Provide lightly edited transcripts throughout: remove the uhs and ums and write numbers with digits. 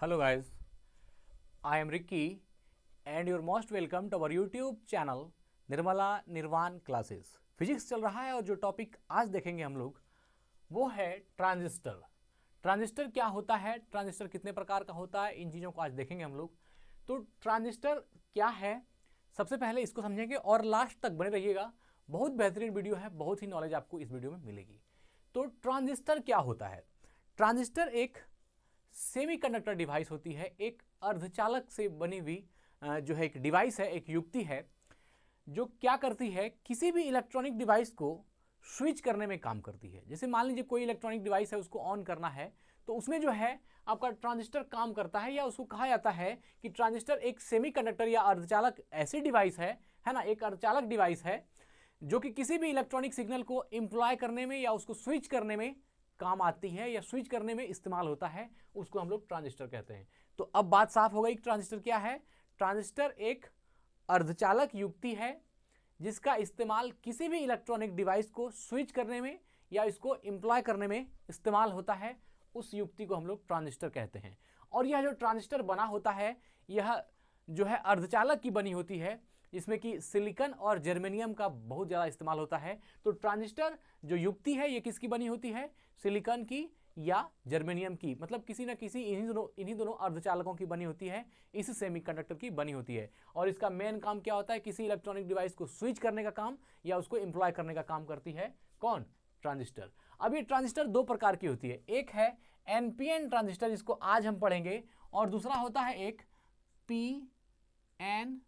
Hello guys, I am Ricky and you're most welcome to our YouTube channel Nirmala निर्वाण classes. Physics चल रहा है और जो टॉपिक आज देखेंगे हम लोग वो है ट्रांजिस्टर। ट्रांजिस्टर क्या होता है, ट्रांजिस्टर कितने प्रकार का होता है, इन चीज़ों को आज देखेंगे हम लोग। तो ट्रांजिस्टर क्या है सबसे पहले इसको समझेंगे और लास्ट तक बने रहिएगा। बहुत बेहतरीन वीडियो है, बहुत ही नॉलेज आपको इस वीडियो में मिलेगी। तो ट्रांजिस्टर क्या होता है? ट्रांजिस्टर एक सेमीकंडक्टर डिवाइस होती है, एक अर्धचालक से बनी हुई जो है एक डिवाइस है, एक युक्ति है जो क्या करती है, किसी भी इलेक्ट्रॉनिक डिवाइस को स्विच करने में काम करती है। जैसे मान लीजिए कोई इलेक्ट्रॉनिक डिवाइस है, उसको ऑन करना है तो उसमें जो है आपका ट्रांजिस्टर काम करता है, या उसको कहा जाता है कि ट्रांजिस्टर एक सेमीकंडक्टर या अर्धचालक ऐसी डिवाइस है ना, एक अर्धचालक डिवाइस है जो कि किसी भी इलेक्ट्रॉनिक सिग्नल को इम्प्लॉय करने में या उसको स्विच करने में काम आती है या स्विच करने में इस्तेमाल होता है, उसको हम लोग ट्रांजिस्टर कहते हैं। तो अब बात साफ हो गई, ट्रांजिस्टर क्या है। ट्रांजिस्टर एक अर्धचालक युक्ति है जिसका इस्तेमाल किसी भी इलेक्ट्रॉनिक डिवाइस को स्विच करने में या इसको इम्प्लॉय करने में इस्तेमाल होता है, उस युक्ति को हम लोग ट्रांजिस्टर कहते हैं। और यह जो ट्रांजिस्टर बना होता है यह जो है अर्धचालक की बनी होती है, जिसमें कि सिलिकॉन और जर्मेनियम का बहुत ज़्यादा इस्तेमाल होता है। तो ट्रांजिस्टर जो युक्ति है ये किसकी बनी होती है, सिलिकॉन की या जर्मेनियम की, मतलब किसी न किसी इन्हीं दोनों अर्धचालकों की बनी होती है, इस सेमीकंडक्टर की बनी होती है। और इसका मेन काम क्या होता है, किसी इलेक्ट्रॉनिक डिवाइस को स्विच करने का काम या उसको एम्प्लॉय करने का काम करती है कौन, ट्रांजिस्टर। अब ये ट्रांजिस्टर दो प्रकार की होती है, एक है एनपीएन ट्रांजिस्टर जिसको आज हम पढ़ेंगे, और दूसरा होता है एक पीएनपी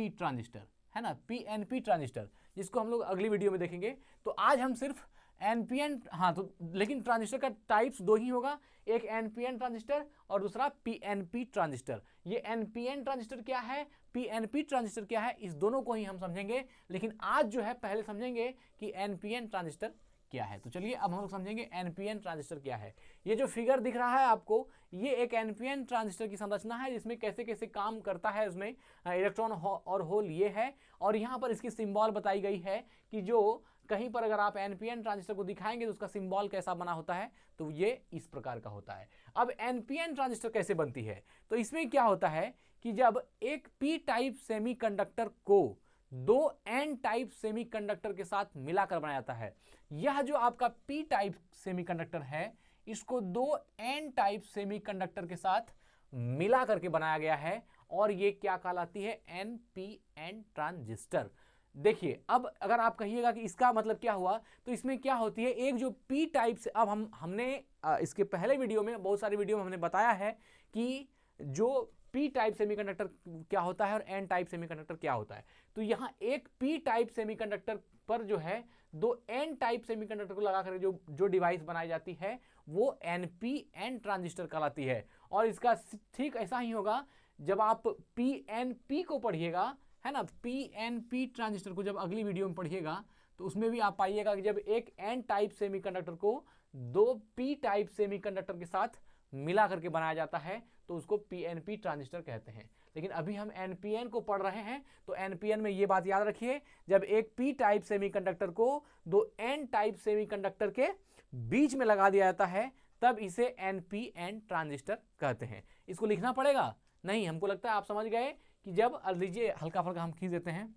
ट्रांजिस्टर, है ना, पीएनपी ट्रांजिस्टर जिसको हम लोग अगली वीडियो में देखेंगे। तो आज हम सिर्फ एनपीएन, हाँ तो लेकिन ट्रांजिस्टर का टाइप्स दो ही होगा, एक एनपीएन ट्रांजिस्टर और दूसरा पीएनपी ट्रांजिस्टर। ये एनपीएन ट्रांजिस्टर क्या है, पीएनपी ट्रांजिस्टर क्या है, इस दोनों को ही हम समझेंगे। लेकिन आज जो है पहले समझेंगे कि एनपीएन ट्रांजिस्टर क्या है। तो चलिए अब हम लोग समझेंगे एनपीएन ट्रांजिस्टर क्या है। ये जो फिगर दिख रहा है आपको, ये एक एनपीएन ट्रांजिस्टर की संरचना है जिसमें कैसे कैसे काम करता है, उसमें इलेक्ट्रॉन और होल ये है। और यहाँ पर इसकी सिंबल बताई गई है कि जो कहीं पर अगर आप एनपीएन ट्रांजिस्टर को दिखाएंगे तो उसका सिंबल कैसा बना होता है, तो ये इस प्रकार का होता है। अब एनपीएन ट्रांजिस्टर कैसे बनती है, तो इसमें क्या होता है कि जब एक पी टाइप सेमीकंडक्टर को दो एन टाइप सेमीकंडक्टर के साथ मिलाकर बनाया जाता है। यह जो आपका पी टाइप सेमीकंडक्टर है इसको दो एन टाइप सेमीकंडक्टर के साथ मिला करके बनाया गया है, और ये क्या कहलाती है, एनपीएन ट्रांजिस्टर। देखिए अब अगर आप कहिएगा कि इसका मतलब क्या हुआ, तो इसमें क्या होती है, एक जो पी टाइप से, अब हमने इसके पहले वीडियो में, बहुत सारी वीडियो में हमने बताया है कि जो पी टाइप सेमीकंडक्टर क्या होता है और एन टाइप सेमीकंडक्टर क्या होता है। तो यहाँ एक पी टाइप सेमीकंडक्टर पर जो है दो एन टाइप सेमीकंडक्टर को लगाकर जो डिवाइस बनाई जाती है वो एनपीएन ट्रांजिस्टर कहलाती है। और इसका ठीक ऐसा ही होगा जब आप पीएनपी को पढ़िएगा, है ना, पीएनपी ट्रांजिस्टर को जब अगली वीडियो में पढ़िएगा तो उसमें भी आप पाइएगा कि जब एक एन टाइप सेमीकंडक्टर को दो पी टाइप सेमीकंडक्टर के साथ मिला करके बनाया जाता है तो उसको पीएनपी ट्रांजिस्टर कहते हैं। लेकिन अभी हम एनपीएन को पढ़ रहे हैं, तो एनपीएन में ये बात याद रखिए, जब एक पी टाइप सेमीकंडक्टर को दो एन टाइप सेमीकंडक्टर के बीच में लगा दिया जाता है तब इसे एनपीएन ट्रांजिस्टर कहते हैं। इसको लिखना पड़ेगा नहीं, हमको लगता है आप समझ गए कि जब लीजिए हल्का फुल्का हम खींच देते हैं,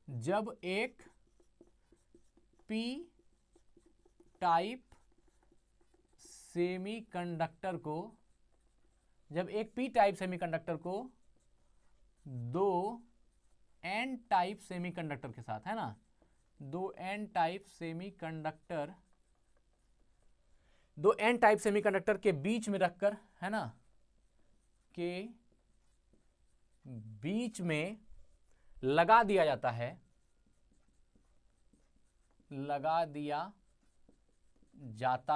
जब एक पी टाइप सेमीकंडक्टर को, जब एक पी टाइप सेमीकंडक्टर को दो एन टाइप सेमीकंडक्टर के साथ, है ना, दो एन टाइप सेमीकंडक्टर के बीच में रखकर, है ना, के बीच में लगा दिया जाता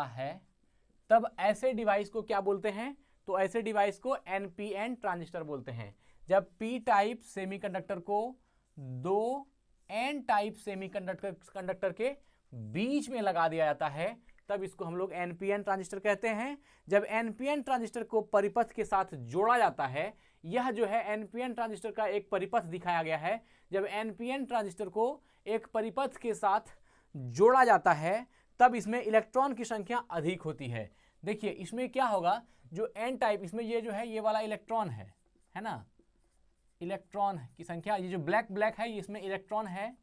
है, तब ऐसे डिवाइस को क्या बोलते हैं, तो ऐसे डिवाइस को एनपीएन ट्रांजिस्टर बोलते हैं। जब पी टाइप सेमीकंडक्टर को दो एन टाइप सेमीकंडक्टर के बीच में लगा दिया जाता है तब इसको हम लोग एनपीएन ट्रांजिस्टर कहते हैं। जब एनपीएन ट्रांजिस्टर को परिपथ के साथ जोड़ा जाता है, यह जो है एनपीएन ट्रांजिस्टर का एक परिपथ दिखाया गया है, जब एनपीएन ट्रांजिस्टर को एक परिपथ के साथ जोड़ा जाता है तब इसमें इलेक्ट्रॉन की संख्या अधिक होती है। देखिए इसमें क्या होगा, जो एन टाइप, इसमें ये जो है ये वाला इलेक्ट्रॉन है ना, इलेक्ट्रॉन की संख्या, ये जो ब्लैक ब्लैक है इसमें इलेक्ट्रॉन है,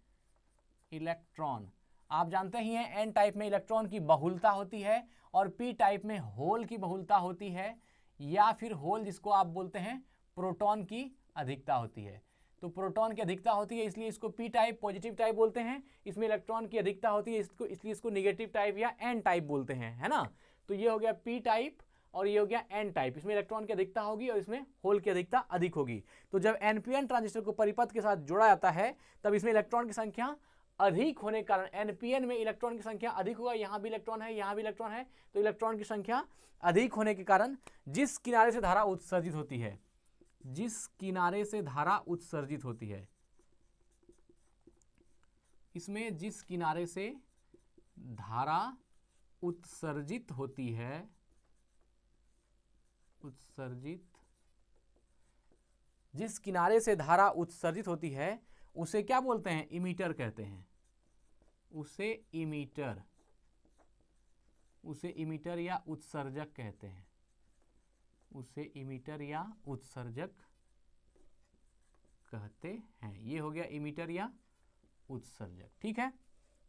इलेक्ट्रॉन। आप जानते ही हैं एन टाइप में इलेक्ट्रॉन की बहुलता होती है और पी टाइप में होल की बहुलता होती है, या फिर होल जिसको आप बोलते हैं प्रोटॉन की अधिकता होती है। तो प्रोटॉन की अधिकता होती है इसलिए इसको पी टाइप पॉजिटिव टाइप बोलते हैं, इसमें इलेक्ट्रॉन की अधिकता होती है इसको, इसलिए इसको निगेटिव टाइप या एन टाइप बोलते हैं, है ना। तो ये हो गया पी टाइप और ये हो गया एन टाइप, इसमें इलेक्ट्रॉन की अधिकता होगी और इसमें होल की अधिकता अधिक होगी। तो जब एनपीएन ट्रांजिस्टर को परिपथ के साथ जोड़ा जाता है तब इसमें इलेक्ट्रॉन की संख्या अधिक होने के कारण, एनपीएन में इलेक्ट्रॉन की संख्या अधिक होगा, यहाँ भी इलेक्ट्रॉन है यहाँ भी इलेक्ट्रॉन है, तो इलेक्ट्रॉन की संख्या अधिक होने के कारण जिस किनारे से धारा उत्सर्जित होती है, जिस किनारे से धारा उत्सर्जित होती है, इसमें जिस किनारे से धारा उत्सर्जित होती है, उत्सर्जित, जिस किनारे से धारा उत्सर्जित होती है उसे क्या बोलते हैं, इमीटर कहते हैं, उसे इमीटर, उसे इमीटर या उत्सर्जक कहते हैं, उसे इमीटर या उत्सर्जक कहते हैं। ये हो गया इमीटर या उत्सर्जक, ठीक है।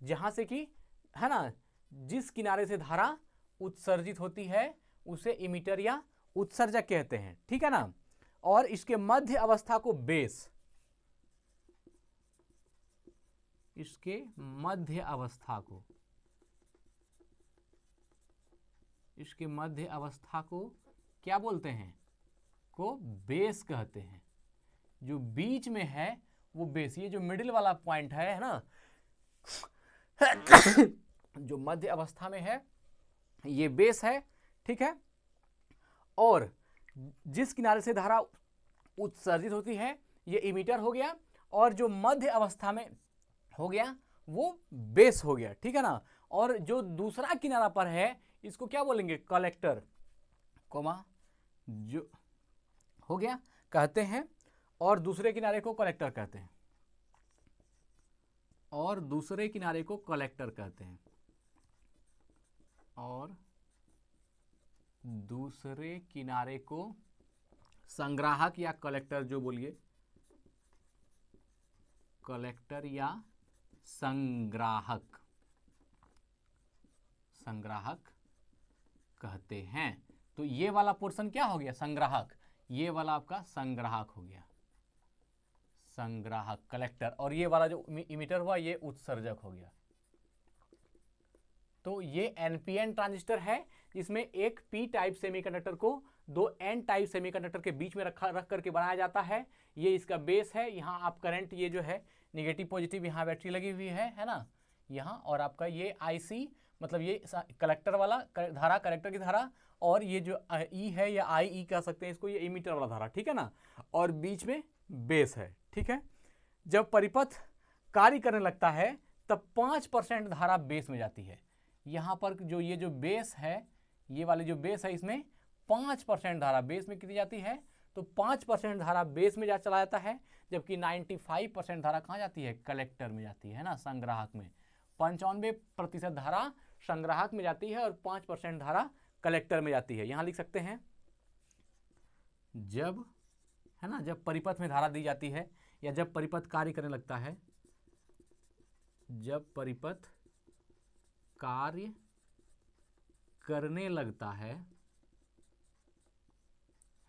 जहां से कि, है ना, जिस किनारे से धारा उत्सर्जित होती है उसे इमीटर या उत्सर्जक कहते हैं, ठीक है ना। और इसके मध्य अवस्था को बेस, इसके मध्य अवस्था को, इसके मध्य अवस्था को क्या बोलते हैं, को बेस कहते हैं। जो बीच में है वो बेस, ये जो मिडिल वाला पॉइंट है ना जो मध्य अवस्था में है ये बेस है, ठीक है। और जिस किनारे से धारा उत्सर्जित होती है ये इमीटर हो गया, और जो मध्य अवस्था में हो गया वो बेस हो गया, ठीक है ना। और जो दूसरा किनारा पर है इसको क्या बोलेंगे, कलेक्टर, कोमा, जो हो गया कहते हैं, और दूसरे किनारे को कलेक्टर कहते हैं, और दूसरे किनारे को कलेक्टर कहते हैं, और दूसरे किनारे को संग्राहक या कलेक्टर, जो बोलिए कलेक्टर या संग्राहक, संग्राहक कहते हैं। तो ये वाला पोर्शन क्या हो गया, संग्राहक, ये वाला आपका संग्राहक हो गया, संग्राहक कलेक्टर, और ये वाला जो इमीटर हुआ ये उत्सर्जक हो गया। तो ये एनपीएन ट्रांजिस्टर है जिसमें एक पी टाइप सेमीकंडक्टर को दो एन टाइप सेमीकंडक्टर के बीच में रख करके बनाया जाता है। ये इसका बेस है, यहाँ आप करंट, ये जो है निगेटिव पॉजिटिव, यहाँ बैटरी लगी हुई है ना यहाँ, और आपका ये आईसी मतलब ये कलेक्टर वाला धारा, कलेक्टर की धारा, और ये जो ई है या आई ई कह सकते हैं इसको, ये इमीटर वाला धारा, ठीक है ना, और बीच में बेस है, ठीक है। जब परिपथ कार्य करने लगता है तब 5% धारा बेस में जाती है। यहाँ पर जो ये जो बेस है, ये वाले जो बेस है इसमें 5% धारा बेस में कितनी जाती है, तो 5% धारा बेस में चला जाता है, जबकि 95% धारा कहाँ जाती है, कलेक्टर में जाती है ना, संग्राहक में। 95% धारा संग्राहक में जाती है और 5% धारा कलेक्टर में जाती है। यहाँ लिख सकते हैं जब, है ना, जब परिपथ में धारा दी जाती है या जब परिपथ कार्य करने लगता है, जब परिपथ कार्य करने लगता है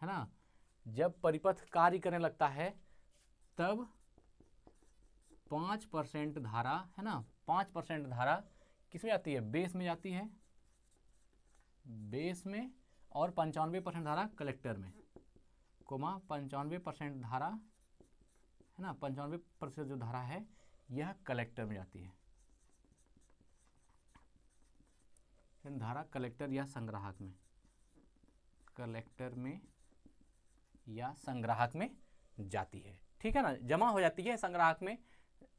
ना, जब परिपथ कार्य करने लगता है तब 5% धारा, है ना, 5% धारा किसमें जाती है, बेस में जाती है, बेस में, और 95% धारा कलेक्टर में, कोमा 95% धारा, है ना, 95% जो धारा है यह कलेक्टर में जाती है। धारा कलेक्टर या संग्राहक में, कलेक्टर में या संग्राहक में जाती है, ठीक है ना, जमा हो जाती है, संग्राहक में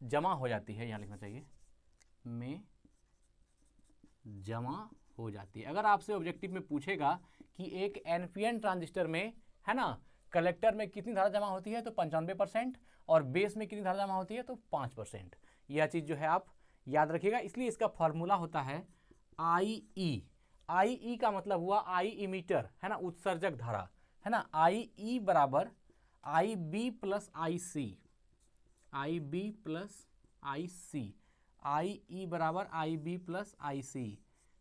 जमा हो जाती है, यहाँ लिखना चाहिए, में जमा हो जाती है। अगर आपसे ऑब्जेक्टिव में पूछेगा कि एक एनपीएन ट्रांजिस्टर में, है ना, कलेक्टर में कितनी धारा जमा होती है, तो 95%, और बेस में कितनी धारा जमा होती है, तो 5%। यह चीज़ जो है आप याद रखिएगा, इसलिए इसका फॉर्मूला होता है आई ई। IE का मतलब हुआ आई इमीटर, है ना, उत्सर्जक धारा, है ना। IE बराबर IB plus IC, IB plus IC, IE बराबर IB प्लस IC,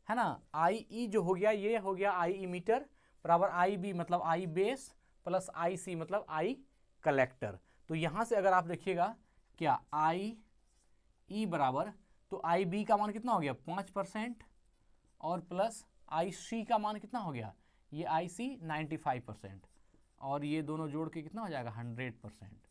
है ना। IE जो हो गया ये हो गया आई इमीटर बराबर IB मतलब आई बेस प्लस IC मतलब आई कलेक्टर। तो यहाँ से अगर आप देखिएगा क्या IE बराबर, तो IB का मान कितना हो गया 5% और प्लस IC का मान कितना हो गया, ये IC 95% और ये दोनों जोड़ के कितना हो जाएगा 100%,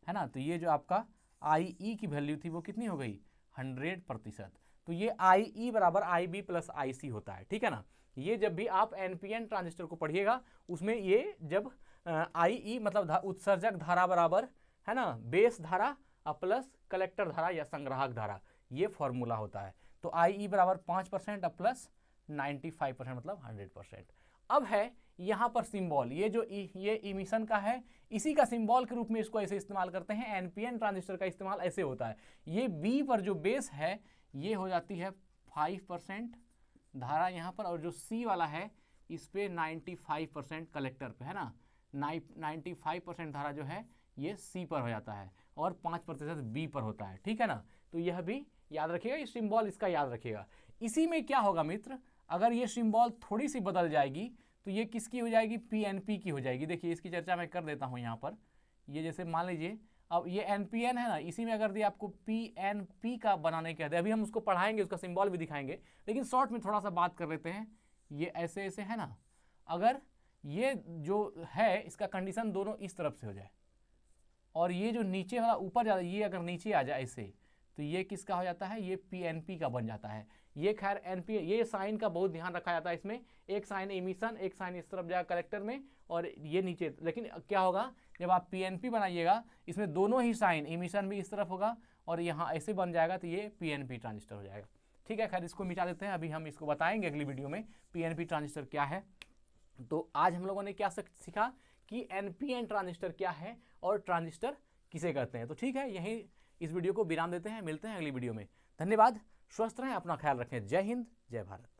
है ना। तो ये जो आपका IE की वैल्यू थी वो कितनी हो गई 100%। तो ये IE बराबर IB प्लस IC होता है, ठीक है ना। ये जब भी आप NPN ट्रांजिस्टर को पढ़िएगा उसमें ये जब IE मतलब उत्सर्जक धारा बराबर, है ना, बेस धारा प्लस कलेक्टर धारा या संग्राहक धारा, ये फॉर्मूला होता है। तो IE बराबर 5% प्लस 95% मतलब 100%। अब है यहाँ पर सिंबल, ये जो ये इमिशन का है इसी का सिंबल के रूप में इसको ऐसे इस्तेमाल करते हैं। एनपीएन ट्रांजिस्टर का इस्तेमाल ऐसे होता है, ये बी पर जो बेस है ये हो जाती है 5% धारा यहाँ पर, और जो सी वाला है इस पे 95% कलेक्टर पे, है ना। 95% धारा जो है ये सी पर हो जाता है और 5% बी पर होता है, ठीक है ना। तो यह भी याद रखिएगा, ये सिंबल इसका याद रखिएगा। इसी में क्या होगा मित्र, अगर ये सिंबल थोड़ी सी बदल जाएगी तो ये किसकी हो जाएगी, पीएनपी की हो जाएगी। देखिए इसकी चर्चा मैं कर देता हूँ यहाँ पर। ये जैसे मान लीजिए अब ये एनपीएन है ना, इसी में अगर दिया आपको पीएनपी का बनाने कहते हैं, अभी हम उसको पढ़ाएंगे, उसका सिंबल भी दिखाएंगे, लेकिन शॉर्ट में थोड़ा सा बात कर लेते हैं। ये ऐसे ऐसे है ना, अगर ये जो है इसका कंडीशन दोनों इस तरफ से हो जाए और ये जो नीचे वाला ऊपर जा, ये अगर नीचे आ जाए ऐसे, तो ये किसका हो जाता है, ये पीएनपी का बन जाता है। ये खैर एनपी, ये साइन का बहुत ध्यान रखा जाता है इसमें, एक साइन इमिशन, एक साइन इस तरफ जाएगा कलेक्टर में और ये नीचे। लेकिन क्या होगा जब आप पीएनपी बनाइएगा इसमें दोनों ही साइन, इमिशन भी इस तरफ होगा और यहाँ ऐसे बन जाएगा, तो ये पीएनपी ट्रांजिस्टर हो जाएगा, ठीक है। खैर इसको मिटा देते हैं, अभी हम इसको बताएंगे अगली वीडियो में पीएनपी ट्रांजिस्टर क्या है। तो आज हम लोगों ने क्या सीखा कि एनपीएन ट्रांजिस्टर क्या है और ट्रांजिस्टर किसे कहते हैं। तो ठीक है, यहीं इस वीडियो को विराम देते हैं, मिलते हैं अगली वीडियो में। धन्यवाद, स्वस्थ रहें, अपना ख्याल रखें। जय हिंद, जय भारत।